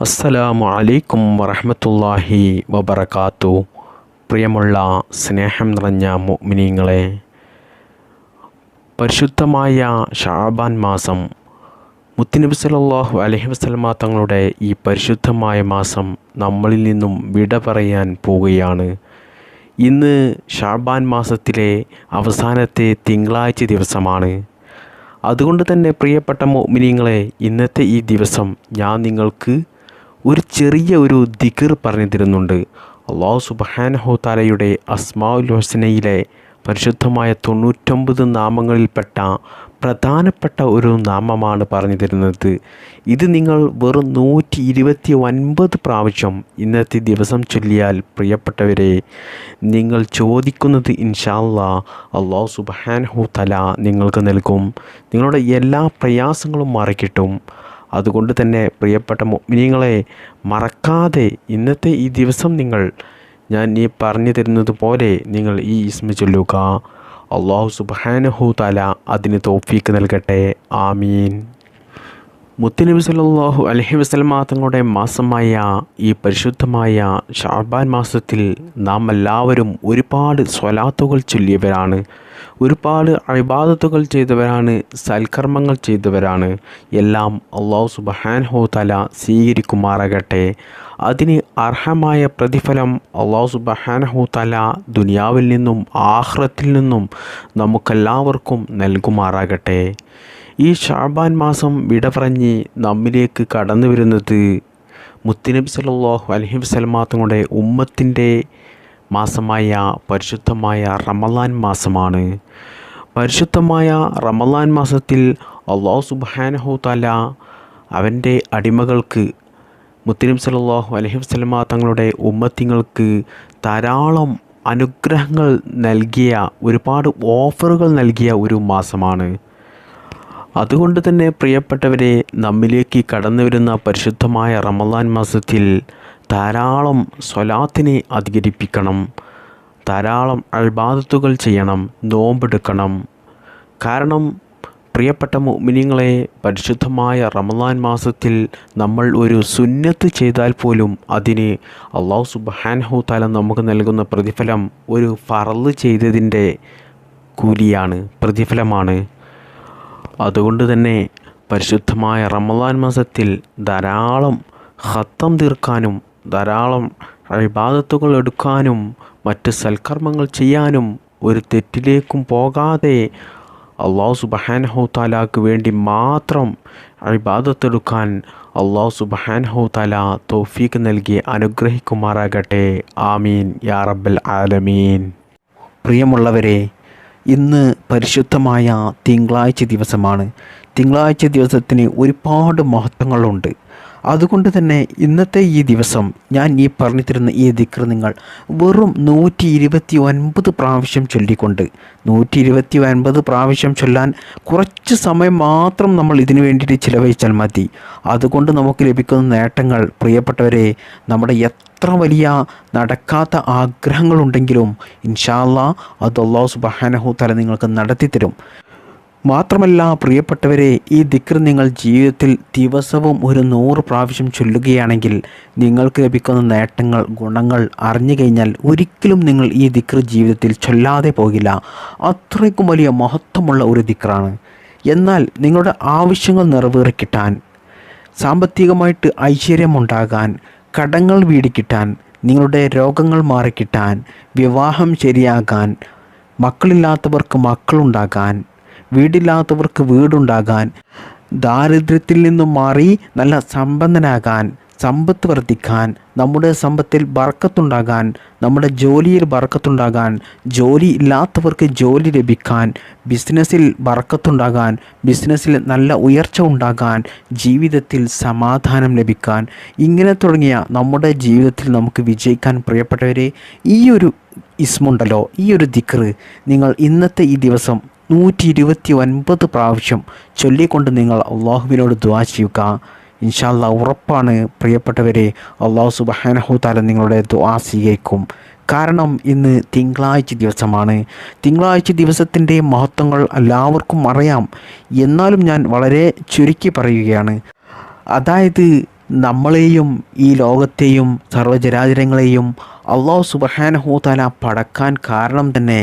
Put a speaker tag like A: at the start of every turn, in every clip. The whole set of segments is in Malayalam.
A: അസ്സലാമു അലൈക്കും വറഹ്മത്തുള്ളാഹി വബറകാത്തു. പ്രിയമുള്ള സ്നേഹം നിറഞ്ഞ മുഅ്മിനീങ്ങളെ, പരിശുദ്ധമായ ശഅബാൻ മാസം, മുത്തുനബി സല്ലല്ലാഹു അലൈഹി വസല്ലമ തങ്ങളുടെ ഈ പരിശുദ്ധമായ മാസം നമ്മളിൽ നിന്നും വിട പറയാൻ പോവുകയാണ്. ഇന്ന് ശഅബാൻ മാസത്തിലെ അവസാനത്തെ തിങ്കളാഴ്ച ദിവസമാണ്. അതുകൊണ്ട് തന്നെ പ്രിയപ്പെട്ട മുഅ്മിനീങ്ങളെ, ഇന്നത്തെ ഈ ദിവസം ഞാൻ നിങ്ങൾക്ക് ഒരു ചെറിയ ദിക്ർ പറഞ്ഞു തരുന്നുണ്ട്. അല്ലാഹു സുബ്ഹാനഹു തആലയുടെ അസ്മാഉൽ ഹുസ്നയിലെ പരിശുദ്ധമായ 99 നാമങ്ങളിൽപ്പെട്ട പ്രധാനപ്പെട്ട ഒരു നാമമാണ് പറഞ്ഞു തരുന്നത്. ഇത് നിങ്ങൾ വെറും 129 പ്രാവശ്യം ഇന്നത്തെ ദിവസം ചൊല്ലിയാൽ പ്രിയപ്പെട്ടവരെ, നിങ്ങൾ ചോദിക്കുന്നത് ഇൻഷാ അല്ലാഹ് അല്ലാഹു സുബ്ഹാനഹു തആല നിങ്ങൾക്ക് നൽകും. നിങ്ങളുടെ എല്ലാ പ്രയാസങ്ങളും മാറിക്കിട്ടും. അതുകൊണ്ട് തന്നെ പ്രിയപ്പെട്ട മുഅ്മിനീങ്ങളെ, മറക്കാതെ ഇന്നത്തെ ഈ ദിവസം ഞാൻ ഈ പറഞ്ഞു തരുന്നത് പോലെ നിങ്ങൾ ഈ ഇസ്മ ചൊല്ലുക. അല്ലാഹു സുബ്ഹാനഹു തആല അതിന് തൗഫീക്ക് നൽകട്ടെ. ആമീൻ. മുത്തുനബി സല്ലല്ലാഹു അലൈഹി വസല്ലമ തങ്ങളുടെ മാസമായ ഈ പരിശുദ്ധമായ ശഅബാൻ മാസത്തിൽ നാം എല്ലാവരും ഒരുപാട് സ്വലാത്തുകൾ ചൊല്ലിയവരാണ്, ഒരുപാട് ഇബാദത്തുകൾ ചെയ്തവരാണ്, സൽക്കർമ്മങ്ങൾ ചെയ്തവരാണ്. എല്ലാം അല്ലാഹു സുബ്ഹാനഹു തആല സ്വീകരിക്കുമാറാകട്ടെ. അതിന് അർഹമായ പ്രതിഫലം അല്ലാഹു സുബ്ഹാനഹു തആല ദുനിയാവിൽ നിന്നും ആഖിറത്തിൽ നിന്നും നമുക്കെല്ലാവർക്കും നൽകുമാറാകട്ടെ. ഈ ശഅബാൻ മാസം വിട പറഞ്ഞ് നമ്മിലേക്ക് കടന്നു വരുന്നത് മുത്തുനബി സല്ലല്ലാഹു അലൈഹി വസല്ലമ തങ്ങളുടെ ഉമ്മത്തിൻ്റെ മാസമായ പരിശുദ്ധമായ റമളാൻ മാസമാണ്. പരിശുദ്ധമായ റമളാൻ മാസത്തിൽ അല്ലാഹു സുബ്ഹാനഹു തആല അവൻ്റെ അടിമകൾക്ക്, മുത്തുനബി സല്ലല്ലാഹു അലൈഹി വസല്ലമ തങ്ങളുടെ ഉമ്മത്തിങ്ങൾക്ക് ധാരാളം അനുഗ്രഹങ്ങൾ നൽകിയ, ഒരുപാട് ഓഫറുകൾ നൽകിയ ഒരു മാസമാണ്. അതുകൊണ്ട് തന്നെ പ്രിയപ്പെട്ടവരെ, നമ്മിലേക്ക് കടന്നു വരുന്ന പരിശുദ്ധമായ റമളാൻ മാസത്തിൽ ധാരാളം സ്വലാത്തിനെ അധികരിപ്പിക്കണം, ധാരാളം ഇബാദത്തുകൾ ചെയ്യണം, നോമ്പെടുക്കണം. കാരണം പ്രിയപ്പെട്ട മുഅ്മിനീങ്ങളെ, പരിശുദ്ധമായ റമളാൻ മാസത്തിൽ നമ്മൾ ഒരു സുന്നത്ത് ചെയ്താൽ പോലും അതിന് അല്ലാഹു സുബ്ഹാനഹു തആല നമുക്ക് നൽകുന്ന പ്രതിഫലം ഒരു ഫർള് ചെയ്തതിൻ്റെ കൂലിയാണ്, പ്രതിഫലമാണ്. അതുകൊണ്ട് തന്നെ പരിശുദ്ധമായ റമളാൻ മാസത്തിൽ ധാരാളം ഖത്തം തീർക്കാനും, ധാരാളം ഇബാദത്തുകൾ എടുക്കാനും, മറ്റ് സൽക്കർമ്മങ്ങൾ ചെയ്യാനും, ഒരു തെറ്റിലേക്കും പോകാതെ അല്ലാഹു സുബ്ഹാനഹു തആലക്ക് വേണ്ടി മാത്രം ഇബാദത്തെടുക്കാൻ അല്ലാഹു സുബ്ഹാനഹു തആല തൗഫീക്ക് നൽകി അനുഗ്രഹിക്കുമാറാകട്ടെ. ആമീൻ യാ റബ്ബൽ ആലമീൻ. പ്രിയമുള്ളവരെ, ഇന്ന് പരിശുദ്ധമായ തിങ്കളാഴ്ച ദിവസമാണ്. തിങ്കളാഴ്ച ദിവസത്തിന് ഒരുപാട് മഹത്വങ്ങളുണ്ട്. അതുകൊണ്ട് തന്നെ ഇന്നത്തെ ഈ ദിവസം ഞാൻ ഈ പറഞ്ഞു തരുന്ന ഈ ദിക്ർ നിങ്ങൾ വെറും 129 പ്രാവശ്യം ചൊല്ലിക്കൊണ്ട്, 129 പ്രാവശ്യം ചൊല്ലാൻ കുറച്ച് സമയം മാത്രം നമ്മൾ ഇതിനു വേണ്ടിയിട്ട് ചിലവഴിച്ചാൽ മതി. അതുകൊണ്ട് നമുക്ക് ലഭിക്കുന്ന നേട്ടങ്ങൾ പ്രിയപ്പെട്ടവരെ, നമ്മുടെ എത്ര വലിയ നടക്കാത്ത ആഗ്രഹങ്ങളുണ്ടെങ്കിലും ഇൻഷാ അല്ലാഹ് അത് അല്ലാഹു സുബ്ഹാനഹു തആല നിങ്ങൾക്ക് നടത്തിത്തരും. മാത്രമല്ല പ്രിയപ്പെട്ടവരെ, ഈ ദിക്ർ നിങ്ങൾ ജീവിതത്തിൽ ദിവസവും ഒരു 100 പ്രാവശ്യം ചൊല്ലുകയാണെങ്കിൽ നിങ്ങൾക്ക് ലഭിക്കുന്ന നേട്ടങ്ങൾ, ഗുണങ്ങൾ അറിഞ്ഞു കഴിഞ്ഞാൽ ഒരിക്കലും നിങ്ങൾ ഈ ദിക്ർ ജീവിതത്തിൽ ചൊല്ലാതെ പോകില്ല. അത്രയ്ക്കും വലിയ മഹത്വമുള്ള ഒരു ദിക്റാണ്. എന്നാൽ നിങ്ങളുടെ ആവശ്യങ്ങൾ നിറവേറിക്കിട്ടാൻ, സാമ്പത്തികമായിട്ട് ഐശ്വര്യമുണ്ടാകാൻ, കടങ്ങൾ വീടിക്കിട്ടാൻ, നിങ്ങളുടെ രോഗങ്ങൾ മാറിക്കിട്ടാൻ, വിവാഹം ശരിയാകാൻ, മക്കളില്ലാത്തവർക്ക് മക്കളുണ്ടാകാൻ, വീടില്ലാത്തവർക്ക് വീടുണ്ടാകാൻ, ദാരിദ്ര്യത്തിൽ നിന്നും മാറി നല്ല സമ്പന്നനാകാൻ, സമ്പത്ത് വർദ്ധിക്കാൻ, നമ്മുടെ സമ്പത്തിൽ ബർക്കത്തുണ്ടാകാൻ, നമ്മുടെ ജോലിയിൽ ബർക്കത്തുണ്ടാകാൻ, ജോലി ഇല്ലാത്തവർക്ക് ജോലി ലഭിക്കാൻ, ബിസിനസ്സിൽ ബർക്കത്തുണ്ടാകാൻ, ബിസിനസ്സിൽ നല്ല ഉയർച്ച ഉണ്ടാകാൻ, ജീവിതത്തിൽ സമാധാനം ലഭിക്കാൻ, ഇങ്ങനെ തുടങ്ങിയ നമ്മുടെ ജീവിതത്തിൽ നമുക്ക് വിജയിക്കാൻ പ്രിയപ്പെട്ടവരെ, ഈ ഒരു ഇസ്മുണ്ടല്ലോ, ഈ ഒരു ദിക്ർ നിങ്ങൾ ഇന്നത്തെ ഈ ദിവസം 129 പ്രാവശ്യം ചൊല്ലിക്കൊണ്ട് നിങ്ങൾ അള്ളാഹുവിനോട് ദുആ ചെയ്യുക. ഇൻഷാ അല്ലാഹ് ഉറപ്പാണ് പ്രിയപ്പെട്ടവരെ, അല്ലാഹു സുബ്ഹാനഹു തആല നിങ്ങളുടെ ദുആ സ്വീകരിക്കും. കാരണം ഇന്ന് തിങ്കളാഴ്ച ദിവസമാണ്. തിങ്കളാഴ്ച ദിവസത്തിൻ്റെ മഹത്വങ്ങൾ എല്ലാവർക്കും അറിയാം. എന്നാലും ഞാൻ വളരെ ചുരുക്കി പറയുകയാണ്. അതായത് നമ്മളെയും ഈ ലോകത്തെയും സർവ്വചരാചരങ്ങളെയും അള്ളാഹു സുബ്ഹാനഹു തആല പടക്കാൻ കാരണം തന്നെ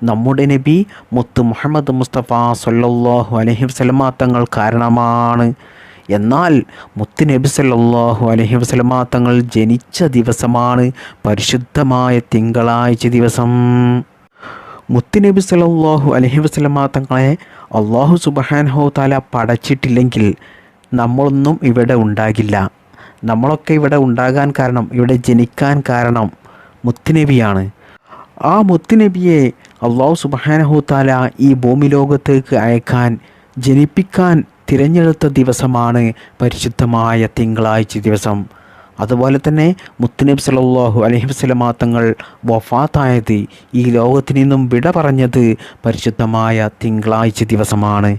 A: നമ്മുടെ നബി മുത്ത് മുഹമ്മദ് മുസ്തഫ സല്ലല്ലാഹു അലൈഹി വസല്ലമ തങ്ങൾ കാരണമാണ്. എന്നാൽ മുത്ത് നബി സല്ലല്ലാഹു അലൈഹി വസല്ലമ തങ്ങൾ ജനിച്ച ദിവസമാണ് പരിശുദ്ധമായ തിങ്കളാഴ്ച ദിവസം. മുത്ത് നബി സല്ലല്ലാഹു അലൈഹി വസല്ലമ തങ്ങളെ അള്ളാഹു സുബ്ഹാനഹു തആല പടച്ചിട്ടില്ലെങ്കിൽ നമ്മളൊന്നും ഇവിടെ ഉണ്ടാകില്ല. നമ്മളൊക്കെ ഇവിടെ ഉണ്ടാകാൻ കാരണം, ഇവിടെ ജനിക്കാൻ കാരണം മുത്തുനബിയാണ്. ആ മുത്തുനബിയെ അള്ളാഹു സുബ്ഹാനഹു തആല ഈ ഭൂമി ലോകത്തേക്ക് അയക്കാൻ, ജനിപ്പിക്കാൻ തിരഞ്ഞെടുത്ത ദിവസമാണ് പരിശുദ്ധമായ തിങ്കളാഴ്ച ദിവസം. അതുപോലെ തന്നെ മുത്തുനബി സല്ലല്ലാഹു അലൈഹി വസല്ലമ തങ്ങൾ വഫാത്തായത്, ഈ ലോകത്തിൽ നിന്നും വിട പറഞ്ഞത് പരിശുദ്ധമായ തിങ്കളാഴ്ച ദിവസമാണ്.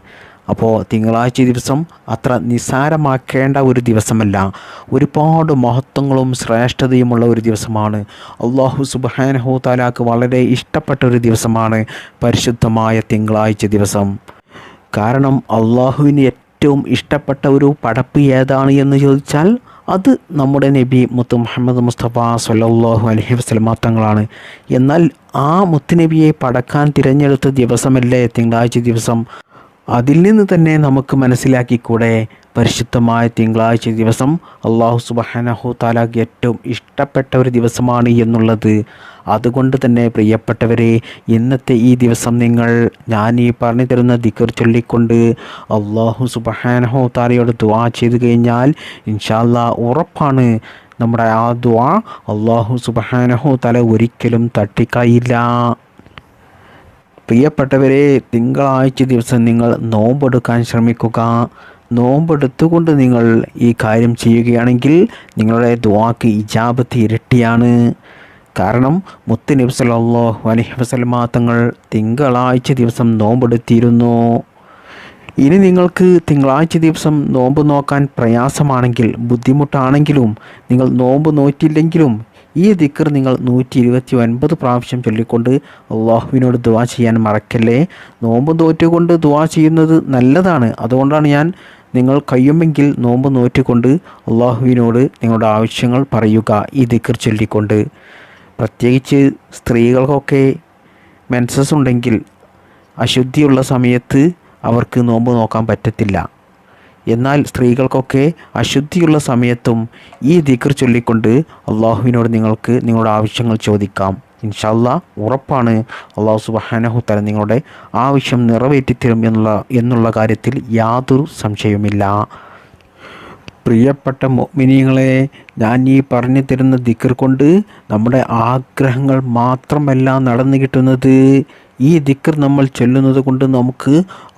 A: അപ്പോൾ തിങ്കളാഴ്ച ദിവസം അത്ര നിസ്സാരമാക്കേണ്ട ഒരു ദിവസമല്ല, ഒരുപാട് മഹത്വങ്ങളും ശ്രേഷ്ഠതയുമുള്ള ഒരു ദിവസമാണ്. അള്ളാഹു സുബ്ഹാനഹു തആലാക്ക് വളരെ ഇഷ്ടപ്പെട്ട ഒരു ദിവസമാണ് പരിശുദ്ധമായ തിങ്കളാഴ്ച ദിവസം. കാരണം അള്ളാഹുവിന് ഏറ്റവും ഇഷ്ടപ്പെട്ട ഒരു പടപ്പ് ഏതാണ് എന്ന് ചോദിച്ചാൽ അത് നമ്മുടെ നബി മുത്ത് മുഹമ്മദ് മുസ്തഫ സല്ലല്ലാഹു അലൈഹി വസല്ലമ തങ്ങളാണ്. എന്നാൽ ആ മുത്തുനബിയെ പടക്കാൻ തിരഞ്ഞെടുത്ത ദിവസമല്ലേ തിങ്കളാഴ്ച ദിവസം. അതിൽ നിന്ന് തന്നെ നമുക്ക് മനസ്സിലാക്കിക്കൂടെ പരിശുദ്ധമായ തിങ്കളാഴ്ച ദിവസം അള്ളാഹു സുബ്ഹാനഹു തആലക്ക് ഏറ്റവും ഇഷ്ടപ്പെട്ട ഒരു ദിവസമാണ് എന്നുള്ളത്. അതുകൊണ്ട് തന്നെ പ്രിയപ്പെട്ടവരെ, ഇന്നത്തെ ഈ ദിവസം ഞാൻ ഈ പറഞ്ഞു തരുന്ന ദിക്ർ ചൊല്ലിക്കൊണ്ട് അള്ളാഹു സുബ്ഹാനഹു തആലയോട് ദുആ ചെയ്തു കഴിഞ്ഞാൽ ഇൻഷാ അല്ലാഹ് ഉറപ്പാണ് നമ്മുടെ ആ ദുആ അള്ളാഹു സുബ്ഹാനഹു തആല ഒരിക്കലും തട്ടിക്കളയില്ല. പ്രിയപ്പെട്ടവരെ, തിങ്കളാഴ്ച ദിവസം നിങ്ങൾ നോമ്പെടുക്കാൻ ശ്രമിക്കുക. നോമ്പെടുത്തുകൊണ്ട് നിങ്ങൾ ഈ കാര്യം ചെയ്യുകയാണെങ്കിൽ നിങ്ങളുടെ ദുആക്ക് ഇജാബത്ത് ഇരട്ടിയാണ്. കാരണം മുത്ത് നബി സല്ലല്ലാഹു അലൈഹി വസല്ലമ തങ്ങൾ തിങ്കളാഴ്ച ദിവസം നോമ്പെടുത്തിയിരുന്നു. ഇനി നിങ്ങൾക്ക് തിങ്കളാഴ്ച ദിവസം നോമ്പ് നോക്കാൻ പ്രയാസമാണെങ്കിൽ, ബുദ്ധിമുട്ടാണെങ്കിലും, നിങ്ങൾ നോമ്പ് നോറ്റില്ലെങ്കിലും ഈ ദിക്ർ നിങ്ങൾ 129 പ്രാവശ്യം ചൊല്ലിക്കൊണ്ട് അള്ളാഹുവിനോട് ദുആ ചെയ്യാൻ മറക്കല്ലേ. നോമ്പ് നോറ്റുകൊണ്ട് ദുആ ചെയ്യുന്നത് നല്ലതാണ്. അതുകൊണ്ടാണ് നിങ്ങൾ കഴിയുമെങ്കിൽ നോമ്പ് നോറ്റുകൊണ്ട് അള്ളാഹുവിനോട് നിങ്ങളുടെ ആവശ്യങ്ങൾ പറയുക ഈ ദിക്ർ ചൊല്ലിക്കൊണ്ട്. പ്രത്യേകിച്ച് സ്ത്രീകൾക്കൊക്കെ മെൻസസ് ഉണ്ടെങ്കിൽ അശുദ്ധിയുള്ള സമയത്ത് അവർക്ക് നോമ്പ് നോക്കാൻ പറ്റത്തില്ല. എന്നാൽ സ്ത്രീകൾക്കൊക്കെ അശുദ്ധിയുള്ള സമയത്തും ഈ ദിക്ർ ചൊല്ലിക്കൊണ്ട് അള്ളാഹുവിനോട് നിങ്ങൾക്ക് നിങ്ങളുടെ ആവശ്യങ്ങൾ ചോദിക്കാം. ഇൻഷാ അല്ലാഹ് ഉറപ്പാണ് അള്ളാഹു സുബ്ഹാനഹു തആല നിങ്ങളുടെ ആവശ്യം നിറവേറ്റിത്തരും എന്നുള്ള കാര്യത്തിൽ യാതൊരു സംശയവുമില്ല. പ്രിയപ്പെട്ട മുഅ്മിനീങ്ങളെ, ഞാൻ ഈ പറഞ്ഞു തരുന്ന ദിക്ർ കൊണ്ട് നമ്മുടെ ആഗ്രഹങ്ങൾ മാത്രമല്ല നടന്നു കിട്ടുന്നത്. ഈ ദിക്ർ നമ്മൾ ചൊല്ലുന്നത് കൊണ്ട് നമുക്ക്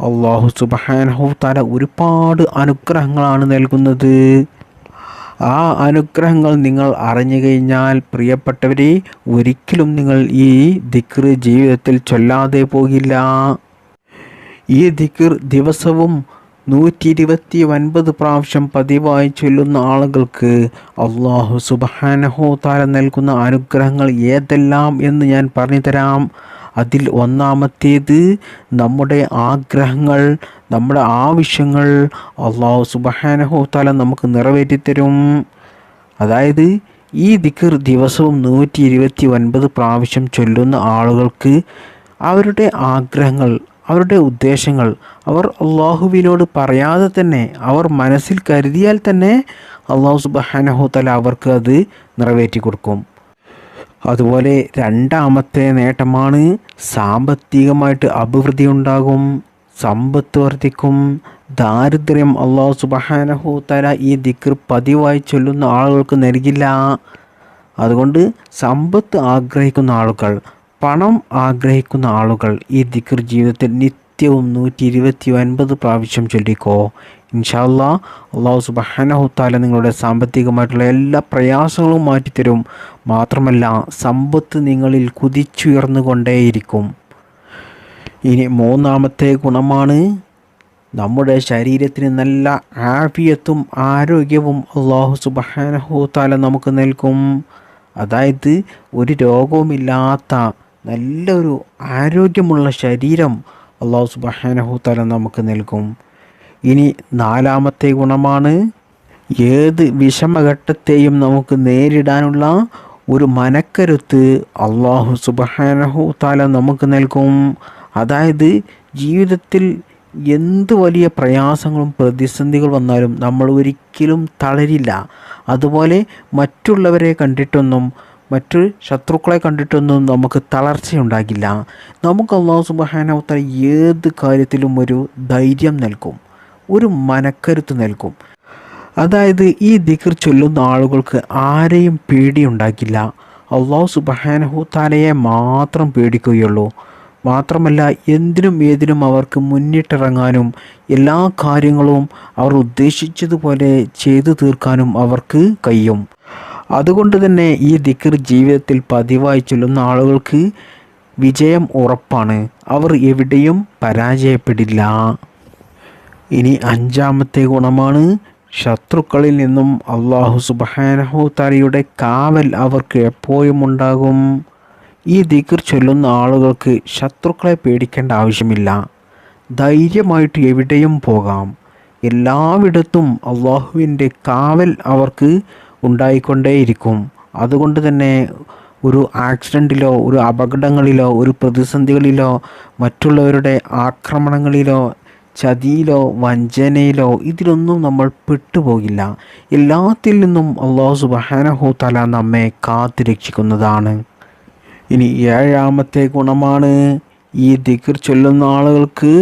A: അല്ലാഹു സുബ്ഹാനഹു തആല ഒരുപാട് അനുഗ്രഹങ്ങളാണ് നൽകുന്നത്. ആ അനുഗ്രഹങ്ങൾ നിങ്ങൾ അറിഞ്ഞു കഴിഞ്ഞാൽ പ്രിയപ്പെട്ടവരെ, ഒരിക്കലും നിങ്ങൾ ഈ ദിക്ർ ജീവിതത്തിൽ ചൊല്ലാതെ പോകില്ല. ഈ ദിക്ർ ദിവസവും 129 പ്രാവശ്യം പതിവായി ചൊല്ലുന്ന ആളുകൾക്ക് അല്ലാഹു സുബ്ഹാനഹു തആല നൽകുന്ന അനുഗ്രഹങ്ങൾ ഏതെല്ലാം എന്ന് ഞാൻ പറഞ്ഞു തരാം. അതിൽ ഒന്നാമത്തേത്, നമ്മുടെ ആഗ്രഹങ്ങൾ, നമ്മുടെ ആവശ്യങ്ങൾ അല്ലാഹു സുബ്ഹാനഹു തആല നമുക്ക് നിറവേറ്റിത്തരും. അതായത് ഈ ദിക്ർ ദിവസവും 129 പ്രാവശ്യം ചൊല്ലുന്ന ആളുകൾക്ക് അവരുടെ ആഗ്രഹങ്ങൾ, അവരുടെ ഉദ്ദേശങ്ങൾ അവർ അള്ളാഹുവിനോട് പറയാതെ തന്നെ, അവർ മനസ്സിൽ കരുതിയാൽ തന്നെ അല്ലാഹു സുബ്ഹാനഹു തആല അവർക്ക് അത് നിറവേറ്റി കൊടുക്കും. അതുപോലെ രണ്ടാമത്തെ നേട്ടമാണ് സാമ്പത്തികമായിട്ട് അഭിവൃദ്ധി ഉണ്ടാകും, സമ്പത്ത് വർദ്ധിക്കും, ദാരിദ്ര്യം അല്ലാഹു സുബ്ഹാനഹു തആല ഈ ദിക്ർ പതിവായി ചൊല്ലുന്ന ആളുകൾക്ക് നൽകില്ല. അതുകൊണ്ട് സമ്പത്ത് ആഗ്രഹിക്കുന്ന ആളുകൾ, പണം ആഗ്രഹിക്കുന്ന ആളുകൾ ഈ ദിക്ർ ജീവിതത്തിൽ നിത്യവും 129 പ്രാവശ്യം ചൊല്ലിക്കോ. ഇൻഷാ അല്ലാഹ് അല്ലാഹു സുബ്ഹാനഹു തആല നിങ്ങളുടെ സാമ്പത്തികമായിട്ടുള്ള എല്ലാ പ്രയാസങ്ങളും മാറ്റിത്തരും. മാത്രമല്ല സമ്പത്ത് നിങ്ങളിൽ കുതിച്ചുയർന്നുകൊണ്ടേയിരിക്കും. ഇനി മൂന്നാമത്തെ ഗുണമാണ്, നമ്മുടെ ശരീരത്തിന് നല്ല ആഫിയത്തും ആരോഗ്യവും അല്ലാഹു സുബ്ഹാനഹു തആല നമുക്ക് നൽകും. അതായത് ഒരു രോഗവുമില്ലാത്ത നല്ലൊരു ആരോഗ്യമുള്ള ശരീരം അല്ലാഹു സുബ്ഹാനഹു തആല നമുക്ക് നൽകും. ഇനി നാലാമത്തെ ഗുണമാണ്, ഏത് വിഷമഘട്ടത്തെയും നമുക്ക് നേരിടാനുള്ള ഒരു മനക്കരുത്ത് അള്ളാഹു സുബ്ഹാനഹു തആല നമുക്ക് നൽകും. അതായത് ജീവിതത്തിൽ എന്ത് വലിയ പ്രയാസങ്ങളും പ്രതിസന്ധികൾ വന്നാലും നമ്മൾ ഒരിക്കലും തളരില്ല. അതുപോലെ മറ്റുള്ളവരെ കണ്ടിട്ടൊന്നും മറ്റു ശത്രുക്കളെ കണ്ടിട്ടൊന്നും നമുക്ക് തളർച്ചയുണ്ടാകില്ല. നമുക്ക് അള്ളാഹു സുബ്ഹാനഹു തആല ഏത് കാര്യത്തിലും ഒരു ധൈര്യം നൽകും, ഒരു മനക്കരുത്ത് നൽകും. അതായത് ഈ ദിക്ർ ചൊല്ലുന്ന ആളുകൾക്ക് ആരെയും പേടിയുണ്ടാകില്ല. അള്ളാഹു സുബ്ഹാനഹു തആലയെ മാത്രം പേടിക്കുകയുള്ളൂ. മാത്രമല്ല എന്തിനും ഏതിനും അവർക്ക് മുന്നിട്ടിറങ്ങാനും എല്ലാ കാര്യങ്ങളും അവർ ഉദ്ദേശിച്ചതുപോലെ ചെയ്തു തീർക്കാനും അവർക്ക് കഴിയും. അതുകൊണ്ട് തന്നെ ഈ ദിക്ർ ജീവിതത്തിൽ പതിവായി ചൊല്ലുന്ന ആളുകൾക്ക് വിജയം ഉറപ്പാണ്. അവർ എവിടെയും പരാജയപ്പെടില്ല. ഇനി അഞ്ചാമത്തെ ഗുണമാണ് ശത്രുക്കളിൽ നിന്നും അള്ളാഹു സുബ്ഹാനഹു തആലയുടെ കാവൽ അവർക്ക് എപ്പോഴും ഉണ്ടാകും. ഈ ദിക്ർ ചൊല്ലുന്ന ആളുകൾക്ക് ശത്രുക്കളെ പേടിക്കേണ്ട ആവശ്യമില്ല. ധൈര്യമായിട്ട് എവിടെയും പോകാം. എല്ലായിടത്തും അള്ളാഹുവിൻ്റെ കാവൽ അവർക്ക് ഉണ്ടായിക്കൊണ്ടേയിരിക്കും. അതുകൊണ്ട് തന്നെ ഒരു ആക്സിഡൻറ്റിലോ ഒരു അപകടങ്ങളിലോ ഒരു പ്രതിസന്ധികളിലോ മറ്റുള്ളവരുടെ ആക്രമണങ്ങളിലോ ചതിയിലോ വഞ്ചനയിലോ ഇതിലൊന്നും നമ്മൾ പെട്ടുപോകില്ല. എല്ലാത്തിൽ നിന്നും അള്ളാഹു സുബ്ഹാനഹു തആല നമ്മെ കാത്തു രക്ഷിക്കുന്നതാണ്. ഇനി ഏഴാമത്തെ ഗുണമാണ് ഈ ദിക്ർ ചൊല്ലുന്ന ആളുകൾക്ക്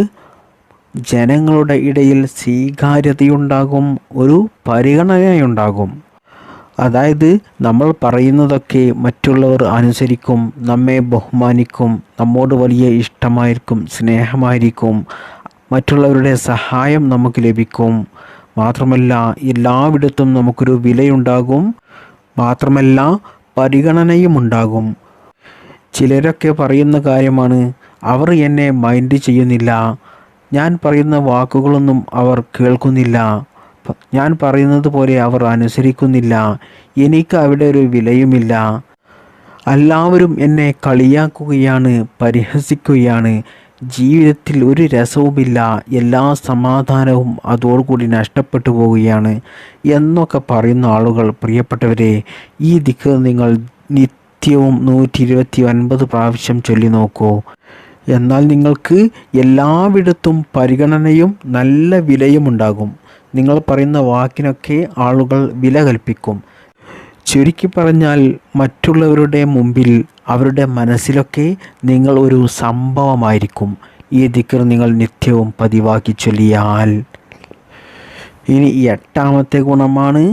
A: ജനങ്ങളുടെ ഇടയിൽ സ്വീകാര്യതയുണ്ടാകും, ഒരു പരിഗണനയുണ്ടാകും. അതായത് നമ്മൾ പറയുന്നതൊക്കെ മറ്റുള്ളവർ അനുസരിക്കും, നമ്മെ ബഹുമാനിക്കും, നമ്മോട് വലിയ ഇഷ്ടമായിരിക്കും, സ്നേഹമായിരിക്കും, മറ്റുള്ളവരുടെ സഹായം നമുക്ക് ലഭിക്കും. മാത്രമല്ല എല്ലായിടത്തും നമുക്കൊരു വിലയുണ്ടാകും. മാത്രമല്ല പരിഗണനയും ഉണ്ടാകും. ചിലരൊക്കെ പറയുന്ന കാര്യമാണ്, അവർ എന്നെ മൈൻഡ് ചെയ്യുന്നില്ല, ഞാൻ പറയുന്ന വാക്കുകളൊന്നും അവർ കേൾക്കുന്നില്ല, ഞാൻ പറയുന്നത് പോലെ അവർ അനുസരിക്കുന്നില്ല, എനിക്ക് അവിടെ ഒരു വിലയുമില്ല, എല്ലാവരും എന്നെ കളിയാക്കുകയാണ്, പരിഹസിക്കുകയാണ്, ജീവിതത്തിൽ ഒരു രസവുമില്ല, എല്ലാ സമാധാനവും അതോടുകൂടി നഷ്ടപ്പെട്ടു പോവുകയാണ് എന്നൊക്കെ പറയുന്ന ആളുകൾ, പ്രിയപ്പെട്ടവരെ, ഈ ദിക്ർ നിങ്ങൾ നിത്യവും 129 പ്രാവശ്യം ചൊല്ലി നോക്കൂ. എന്നാൽ നിങ്ങൾക്ക് എല്ലായിടത്തും പരിഗണനയും നല്ല വിലയും ഉണ്ടാകും. നിങ്ങൾ പറയുന്ന വാക്കിനൊക്കെ ആളുകൾ വില കൽപ്പിക്കും. ചുരുക്കി പറഞ്ഞാൽ മറ്റുള്ളവരുടെ മുമ്പിൽ അവരുടെ മനസ്സിലൊക്കെ നിങ്ങൾ ഒരു സംഭവമായിരിക്കും. ഈ ദിക്ർ നിങ്ങൾ നിത്യവും പതിവാക്കി ചൊല്ലിയാൽ. ഇനി എട്ടാമത്തെ ഗുണമാണ്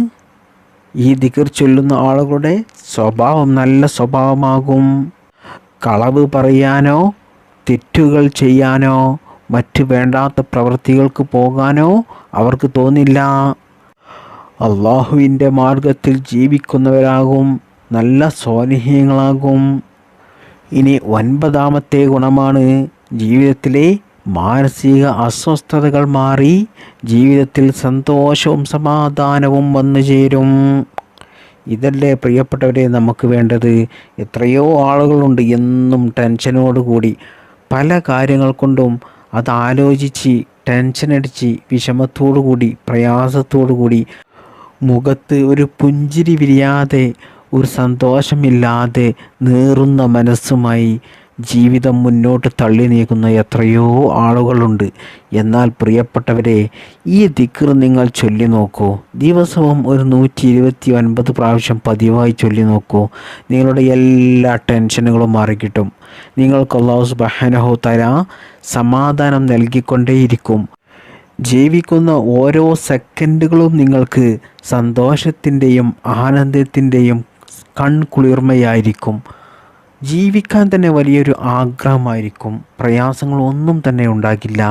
A: ഈ ദിക്ർ ചൊല്ലുന്ന ആളുകളുടെ സ്വഭാവം നല്ല സ്വഭാവമാകും. കളവ് പറയാനോ തെറ്റുകൾ ചെയ്യാനോ മറ്റ് വേണ്ടാത്ത പ്രവൃത്തികൾക്ക് പോകാനോ അവർക്ക് തോന്നില്ല. അള്ളാഹുവിൻ്റെ മാർഗത്തിൽ ജീവിക്കുന്നവരാകും, നല്ല സ്വാലിഹീങ്ങളാകും. ഇനി 9ാമത്തെ ഗുണമാണ് ജീവിതത്തിലെ മാനസിക അസ്വസ്ഥതകൾ മാറി ജീവിതത്തിൽ സന്തോഷവും സമാധാനവും വന്നു ചേരും. ഇതല്ലേ പ്രിയപ്പെട്ടവരെ നമുക്ക് വേണ്ടത്? എത്രയോ ആളുകളുണ്ട് എന്നും ടെൻഷനോടുകൂടി പല കാര്യങ്ങൾ കൊണ്ടും അതാലോചിച്ച് ടെൻഷനടിച്ച് വിഷമത്തോടുകൂടി പ്രയാസത്തോടുകൂടി മുഖത്ത് ഒരു പുഞ്ചിരി വിരിയാതെ ഒരു സന്തോഷമില്ലാതെ നീറുന്ന മനസ്സുമായി ജീവിതം മുന്നോട്ട് തള്ളി നീക്കുന്ന എത്രയോ ആളുകളുണ്ട്. എന്നാൽ പ്രിയപ്പെട്ടവരെ, ഈ ദിക്ർ നിങ്ങൾ ചൊല്ലി നോക്കൂ. ദിവസവും ഒരു 129 പ്രാവശ്യം പതിവായി ചൊല്ലി നോക്കൂ. നിങ്ങളുടെ എല്ലാ ടെൻഷനുകളും മാറിക്കിട്ടും. നിങ്ങൾക്ക് അല്ലാഹു സുബ്ഹാനഹു തആല സമാധാനം നൽകിക്കൊണ്ടേയിരിക്കും. ജീവിക്കുന്ന ഓരോ സെക്കൻഡുകളും നിങ്ങൾക്ക് സന്തോഷത്തിൻ്റെയും ആനന്ദത്തിൻ്റെയും കൺകുളിർമയായിരിക്കും. ജീവിക്കാൻ തന്നെ വലിയൊരു ആഗ്രഹമായിരിക്കും. പ്രയാസങ്ങളൊന്നും തന്നെ ഉണ്ടാകില്ല.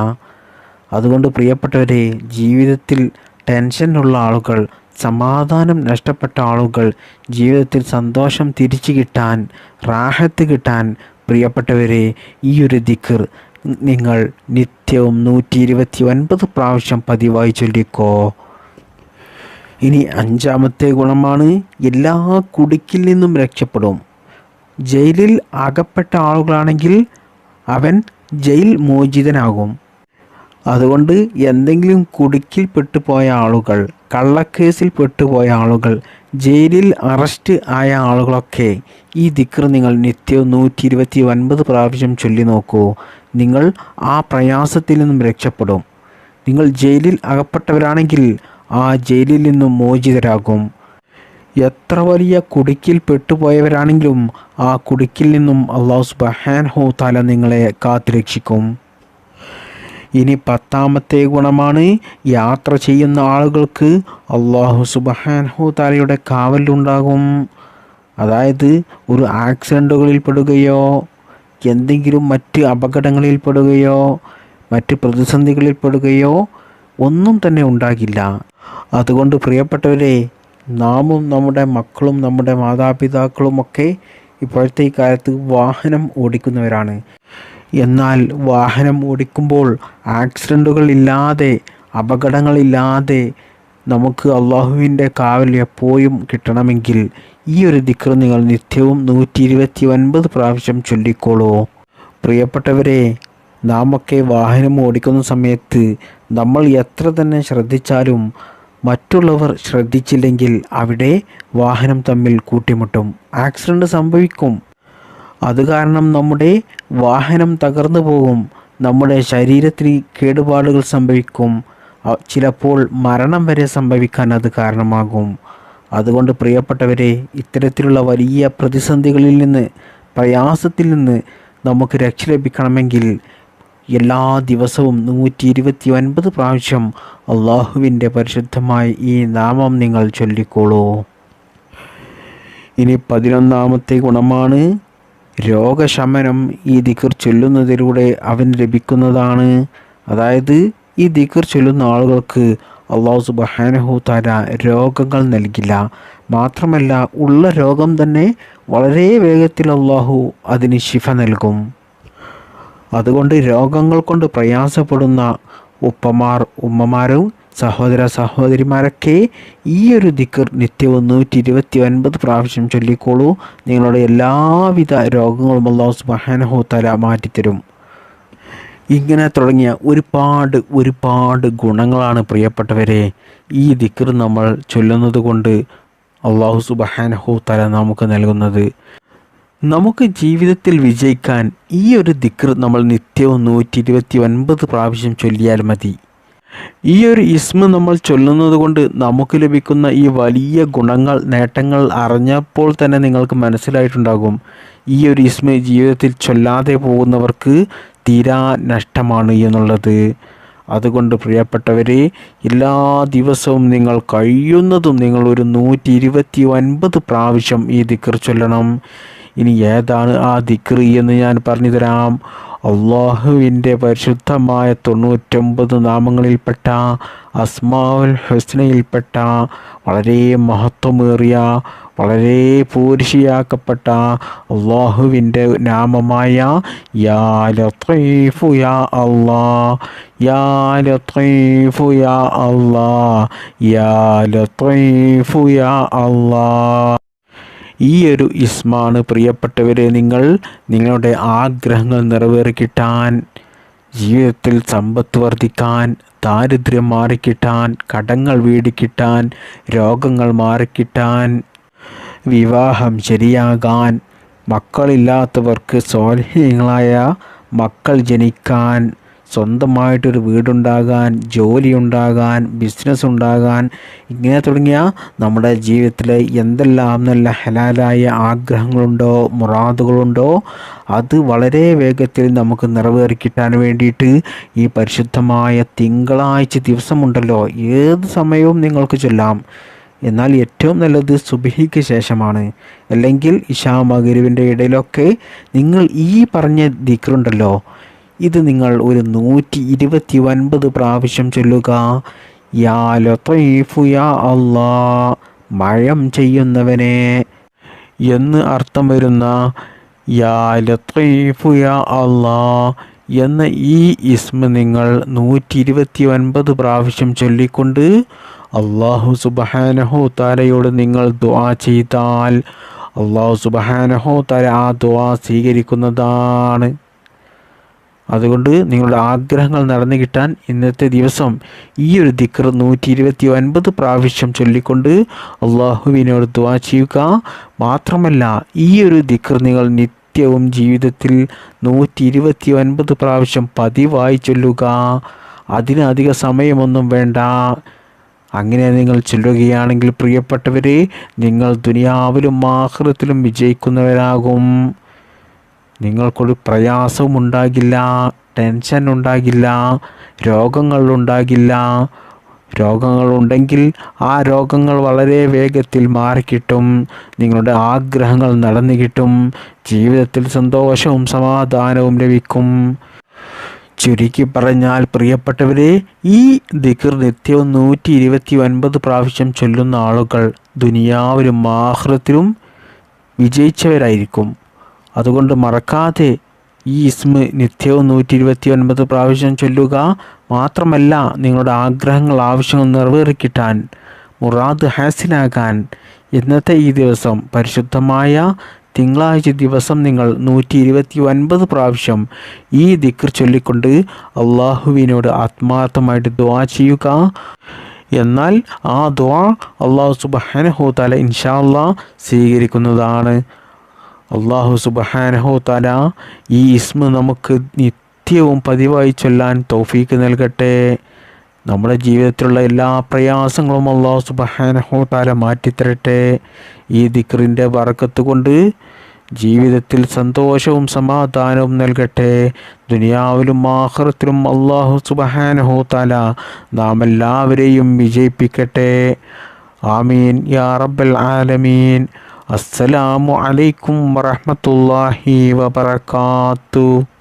A: അതുകൊണ്ട് പ്രിയപ്പെട്ടവരെ, ജീവിതത്തിൽ ടെൻഷനുള്ള ആളുകൾ, സമാധാനം നഷ്ടപ്പെട്ട ആളുകൾ, ജീവിതത്തിൽ സന്തോഷം തിരിച്ചു കിട്ടാൻ, റാഹത്ത് കിട്ടാൻ, പ്രിയപ്പെട്ടവരെ, ഈ ഒരു ദിക്ർ നിങ്ങൾ നിത്യവും 129 പ്രാവശ്യം പതിവായി ചൊല്ലിക്കോ. ഇനി 5ാമത്തെ ഗുണമാണ് എല്ലാ കുടുക്കിൽ നിന്നും രക്ഷപ്പെടും. ജയിലിൽ അകപ്പെട്ട ആളുകളാണെങ്കിൽ അവൻ ജയിൽ മോചിതനാകും. അതുകൊണ്ട് എന്തെങ്കിലും കുടുക്കിൽ പെട്ടുപോയ ആളുകൾ, കള്ളക്കേസിൽ പെട്ടുപോയ ആളുകൾ, ജയിലിൽ അറസ്റ്റ് ആയ ആളുകളൊക്കെ ഈ ദിക്ർ നിങ്ങൾ നിത്യവും 129 പ്രാവശ്യം ചൊല്ലി നോക്കൂ. നിങ്ങൾ ആ പ്രയാസത്തിൽ നിന്നും രക്ഷപ്പെടും. നിങ്ങൾ ജയിലിൽ അകപ്പെട്ടവരാണെങ്കിൽ ആ ജയിലിൽ നിന്നും മോചിതരാകും. എത്ര വലിയ കുടുക്കിൽ പെട്ടുപോയവരാണെങ്കിലും ആ കുടുക്കിൽ നിന്നും അല്ലാഹു സുബ്ഹാനഹു തആല നിങ്ങളെ കാത്തുരക്ഷിക്കും. ഇനി 10ാമത്തെ ഗുണമാണ്, യാത്ര ചെയ്യുന്ന ആളുകൾക്ക് അല്ലാഹു സുബ്ഹാനഹു തആലയുടെ കാവലുണ്ടാകും. അതായത് ഒരു ആക്സിഡൻറ്റുകളിൽ പെടുകയോ എന്തെങ്കിലും മറ്റ് അപകടങ്ങളിൽ പെടുകയോ മറ്റ് പ്രതിസന്ധികളിൽ പെടുകയോ ഒന്നും തന്നെ ഉണ്ടാകില്ല. അതുകൊണ്ട് പ്രിയപ്പെട്ടവരെ, നാമും നമ്മുടെ മക്കളും നമ്മുടെ മാതാപിതാക്കളുമൊക്കെ ഇപ്പോഴത്തെ ഈ കാലത്ത് വാഹനം ഓടിക്കുന്നവരാണ്. എന്നാൽ വാഹനം ഓടിക്കുമ്പോൾ ആക്സിഡൻറ്റുകളില്ലാതെ അപകടങ്ങളില്ലാതെ നമുക്ക് അള്ളാഹുവിൻ്റെ കാവൽ എപ്പോഴും കിട്ടണമെങ്കിൽ ഈ ഒരു ദിക്ർ നിങ്ങൾ നിത്യവും 129 പ്രാവശ്യം ചൊല്ലിക്കോളൂ. പ്രിയപ്പെട്ടവരെ, നാമൊക്കെ വാഹനം ഓടിക്കുന്ന സമയത്ത് നമ്മൾ എത്ര തന്നെ ശ്രദ്ധിച്ചാലും മറ്റുള്ളവർ ശ്രദ്ധിച്ചില്ലെങ്കിൽ അവിടെ വാഹനം തമ്മിൽ കൂട്ടിമുട്ടും, ആക്സിഡൻറ്റ് സംഭവിക്കും. അത് കാരണം നമ്മുടെ വാഹനം തകർന്നു പോകും, നമ്മുടെ ശരീരത്തിന് കേടുപാടുകൾ സംഭവിക്കും, ചിലപ്പോൾ മരണം വരെ സംഭവിക്കാൻ അത് കാരണമാകും. അതുകൊണ്ട് പ്രിയപ്പെട്ടവരെ, ഇത്തരത്തിലുള്ള വലിയ പ്രതിസന്ധികളിൽ നിന്ന്, പ്രയാസത്തിൽ നിന്ന് നമുക്ക് രക്ഷ ലഭിക്കണമെങ്കിൽ എല്ലാ ദിവസവും 129 പ്രാവശ്യം അള്ളാഹുവിൻ്റെ പരിശുദ്ധമായ ഈ നാമം നിങ്ങൾ ചൊല്ലിക്കോളൂ. ഇനി 11ാമത്തെ ഗുണമാണ്, രോഗശമനം ഈ ദിക്ർ ചൊല്ലുന്നതിലൂടെ അവന് ലഭിക്കുന്നതാണ്. അതായത് ഈ ദിക്ർ ചൊല്ലുന്ന ആളുകൾക്ക് അല്ലാഹു സുബ്ഹാനഹു തആല രോഗങ്ങൾ നൽകില്ല. മാത്രമല്ല, ഉള്ള രോഗം തന്നെ വളരെ വേഗത്തിൽ അല്ലാഹു അതിന് ശിഫ നൽകും. അതുകൊണ്ട് രോഗങ്ങൾ കൊണ്ട് പ്രയാസപ്പെടുന്ന ഉപ്പമാർ, ഉമ്മമാരും സഹോദര സഹോദരിമാരൊക്കെ ഈ ഒരു ദിക്ർ നിത്യവും 129 പ്രാവശ്യം ചൊല്ലിക്കോളൂ. നിങ്ങളുടെ എല്ലാവിധ രോഗങ്ങളും അല്ലാഹു സുബ്ഹാനഹു തആല മാറ്റിത്തരും. ഇങ്ങനെ തുടങ്ങിയ ഒരുപാട് ഗുണങ്ങളാണ് പ്രിയപ്പെട്ടവരെ ഈ ദിക്ർ നമ്മൾ ചൊല്ലുന്നത് കൊണ്ട് അല്ലാഹു സുബ്ഹാനഹു തആല നമുക്ക് നൽകുന്നത്. നമുക്ക് ജീവിതത്തിൽ വിജയിക്കാൻ ഈ ഒരു ദിക്ർ നമ്മൾ നിത്യവും 129 പ്രാവശ്യം ചൊല്ലിയാൽ മതി. ഈ ഒരു ഇസ്മ നമ്മൾ ചൊല്ലുന്നത് കൊണ്ട് നമുക്ക് ലഭിക്കുന്ന ഈ വലിയ ഗുണങ്ങൾ, നേട്ടങ്ങൾ അറിഞ്ഞപ്പോൾ തന്നെ നിങ്ങൾക്ക് മനസ്സിലായിട്ടുണ്ടാകും. ഈ ഒരു ഇസ്മ ജീവിതത്തിൽ ചൊല്ലാതെ പോകുന്നവർക്ക് തീരാ നഷ്ടമാണ് എന്നുള്ളത്. അതുകൊണ്ട് പ്രിയപ്പെട്ടവരെ, എല്ലാ ദിവസവും നിങ്ങൾ കഴിയുന്നതും നിങ്ങൾ ഒരു 129 പ്രാവശ്യം ഈ ദിക്ർ ചൊല്ലണം. ഇനി ഏതാണ് ആ ദിക്ർ എന്ന് ഞാൻ പറഞ്ഞു തരാം. അള്ളാഹുവിൻ്റെ പരിശുദ്ധമായ 99 നാമങ്ങളിൽപ്പെട്ട, അസ്മാഉൽ ഹുസ്നയിൽപ്പെട്ട, വളരെ മഹത്വമേറിയ, വളരെ പൂരിഷിയാക്കപ്പെട്ട അള്ളാഹുവിൻ്റെ നാമമായ യാ ലത്തീഫു യാ അല്ലാ, യാ ലത്തീഫു യാ അല്ലാ, യാ ലത്തീഫു യാ അല്ലാ. ഈ ഒരു ഇസ്മാണ് പ്രിയപ്പെട്ടവരെ നിങ്ങളുടെ ആഗ്രഹങ്ങൾ നിറവേറിക്കിട്ടാൻ, ജീവിതത്തിൽ സമ്പത്ത് വർദ്ധിക്കാൻ, ദാരിദ്ര്യം മാറിക്കിട്ടാൻ, കടങ്ങൾ വീടിക്കിട്ടാൻ, രോഗങ്ങൾ മാറിക്കിട്ടാൻ, വിവാഹം ശരിയാകാൻ, മക്കളില്ലാത്തവർക്ക് സ്വാലിഹീങ്ങളായ മക്കൾ ജനിക്കാൻ, സ്വന്തമായിട്ടൊരു വീടുണ്ടാകാൻ, ജോലിയുണ്ടാകാൻ, ബിസിനസ് ഉണ്ടാകാൻ, ഇങ്ങനെ തുടങ്ങിയ നമ്മുടെ ജീവിതത്തിലെ എന്തെല്ലാം നല്ല ഹലാലായ ആഗ്രഹങ്ങളുണ്ടോ, മുറാദുകളുണ്ടോ, അത് വളരെ വേഗത്തിൽ നമുക്ക് നിറവേറിക്കിട്ടാൻ വേണ്ടിയിട്ട് ഈ പരിശുദ്ധമായ തിങ്കളാഴ്ച ദിവസമുണ്ടല്ലോ, ഏത് സമയവും നിങ്ങൾക്ക് ചൊല്ലാം. എന്നാൽ ഏറ്റവും നല്ലത് സുബ്ഹിക്ക് ശേഷമാണ്, അല്ലെങ്കിൽ ഇശാ മഗ്‌രിബിൻ്റെ ഇടയിലൊക്കെ നിങ്ങൾ ഈ പറഞ്ഞ ദിക്റുണ്ടല്ലോ, ഇത് നിങ്ങൾ ഒരു 129 പ്രാവശ്യം ചൊല്ലുക. യാ ലത്തീഫു യാ അല്ലാ, മഴം ചെയ്യുന്നവനെ എന്ന് അർത്ഥം വരുന്ന യാ ലത്തീഫു യാ അല്ലാ എന്ന ഈ ഇസ്മ നിങ്ങൾ 129 പ്രാവശ്യം ചൊല്ലിക്കൊണ്ട് അല്ലാഹു സുബ്ഹാനഹു തആലയോട് നിങ്ങൾ ദുആ ചെയ്താൽ അല്ലാഹു സുബ്ഹാനഹു തആല ആ ദുആ സ്വീകരിക്കുന്നതാണ്. അതുകൊണ്ട് നിങ്ങളുടെ ആഗ്രഹങ്ങൾ നടന്നു കിട്ടാൻ ഇന്നത്തെ ദിവസം ഈ ഒരു ദിക്ർ 129 പ്രാവശ്യം ചൊല്ലിക്കൊണ്ട് അള്ളാഹുവിനോട് ദുആ ചെയ്യുക. മാത്രമല്ല ഈ ഒരു ദിക്ർ നിങ്ങൾ നിത്യവും ജീവിതത്തിൽ 129 പ്രാവശ്യം പതിവായി ചൊല്ലുക. അതിന് അധിക സമയമൊന്നും വേണ്ട. അങ്ങനെ നിങ്ങൾ ചൊല്ലുകയാണെങ്കിൽ പ്രിയപ്പെട്ടവരെ, നിങ്ങൾ ദുനിയാവിലും ആഖിറത്തിലും വിജയിക്കുന്നവരാകും. നിങ്ങൾക്കൊരു പ്രയാസവും ഉണ്ടാകില്ല, ടെൻഷൻ ഉണ്ടാകില്ല, രോഗങ്ങളുണ്ടാകില്ല. രോഗങ്ങളുണ്ടെങ്കിൽ ആ രോഗങ്ങൾ വളരെ വേഗത്തിൽ മാറിക്കിട്ടും. നിങ്ങളുടെ ആഗ്രഹങ്ങൾ നടന്നു കിട്ടും. ജീവിതത്തിൽ സന്തോഷവും സമാധാനവും ലഭിക്കും. ചുരുക്കി പറഞ്ഞാൽ പ്രിയപ്പെട്ടവരെ, ഈ ദിക്ർ നിത്യവും 129 പ്രാവശ്യം ചൊല്ലുന്ന ആളുകൾ ദുനിയാവിലും ആഖിറത്തിലും വിജയിച്ചവരായിരിക്കും. അതുകൊണ്ട് മറക്കാതെ ഈ ഇസ്മ നിത്യവും 129 പ്രാവശ്യം ചൊല്ലുക. മാത്രമല്ല നിങ്ങളുടെ ആഗ്രഹങ്ങൾ, ആവശ്യങ്ങൾ നിറവേറിക്കിട്ടാൻ, മുറാദ് ഹാസിലാകാൻ ഇന്നത്തെ ഈ ദിവസം, പരിശുദ്ധമായ തിങ്കളാഴ്ച ദിവസം നിങ്ങൾ 129 പ്രാവശ്യം ഈ ദിക്ർ ചൊല്ലിക്കൊണ്ട് അള്ളാഹുവിനോട് ആത്മാർത്ഥമായിട്ട് ദുആ ചെയ്യുക. എന്നാൽ ആ ദുആ അള്ളാഹു സുബ്ഹാനഹു തആല ഇൻഷാ അല്ലാഹ് സ്വീകരിക്കുന്നതാണ്. അള്ളാഹു സുബ്ഹാനഹു തആല ഈ ഇസ്മ നമുക്ക് നിത്യവും പതിവായി ചൊല്ലാൻ തൗഫീക്ക് നൽകട്ടെ. നമ്മുടെ ജീവിതത്തിലുള്ള എല്ലാ പ്രയാസങ്ങളും അള്ളാഹു സുബ്ഹാനഹു തആല മാറ്റിത്തരട്ടെ. ഈ ദിക്റിൻ്റെ ബറക്കത്ത് കൊണ്ട് ജീവിതത്തിൽ സന്തോഷവും സമാധാനവും നൽകട്ടെ. ദുനിയാവിലും ആഖിറത്തിലും അള്ളാഹു സുബ്ഹാനഹു തആല നാം എല്ലാവരെയും വിജയിപ്പിക്കട്ടെ. ആമീൻ യാ റബ്ബൽ ആലമീൻ. അസ്സലാമു അലൈക്കും വറഹ്മത്തുള്ളാഹി വബറകാതുഹു.